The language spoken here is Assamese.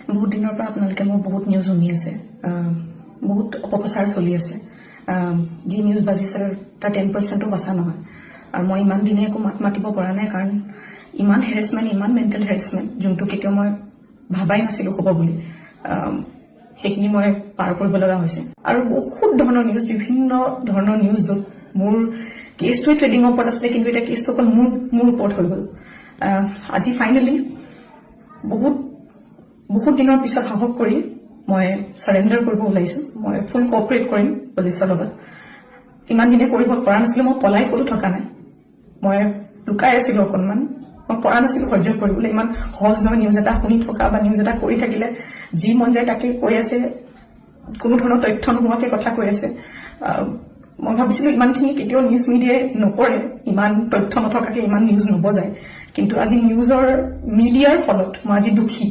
বহুত দিনৰ পৰা আপোনালোকে মোৰ বহুত নিউজ শুনি আছে, বহুত অপপ্ৰচাৰ চলি আছে। যি নিউজ বাজিছে তাৰ 10%ও সঁচা নহয়। আৰু মই ইমান দিনে একো মাত মাতিব পৰা নাই, কাৰণ ইমান হেৰেছমেণ্ট, ইমান মেণ্টেল হেৰেছমেণ্ট, যোনটো কেতিয়াও মই ভাবাই নাছিলো হ'ব বুলি, সেইখিনি মই পাৰ কৰিব লগা হৈছে। আৰু বহুত ধৰণৰ নিউজ, বিভিন্ন ধৰণৰ নিউজ, য'ত মোৰ কেছটোৱে ট্ৰেডিঙৰ ওপৰত আছিলে, কিন্তু এতিয়া কেছটো অকল মোৰ ওপৰত হৈ গ'ল। আজি ফাইনেলি বহুত দিনৰ পিছত সাহস কৰি মই চাৰেণ্ডাৰ কৰিব ওলাইছো। মই ফুল কোঅপাৰেট কৰিম পুলিচৰ লগত। ইমান দিনে কৰিব পৰা নাছিলো, মই পলাই ক'তো থকা নাই, মই লুকাই আছিলো অকণমান, মই পৰা নাছিলো সহ্য কৰিবলৈ। ইমান সহজ নহয় নিউজ এটা শুনি থকা বা নিউজ এটা কৰি থাকিলে, যি মন যায় তাকে কৈ আছে, কোনো ধৰণৰ তথ্য নোহোৱাকে কথা কৈ আছে। মই ভাবিছিলো ইমানখিনি কেতিয়াও নিউজ মিডিয়াই নকৰে, ইমান তথ্য নথকাকে ইমান নিউজ নবজায়, কিন্তু আজি নিউজৰ মিডিয়াৰ ফলত মই আজি দুখী।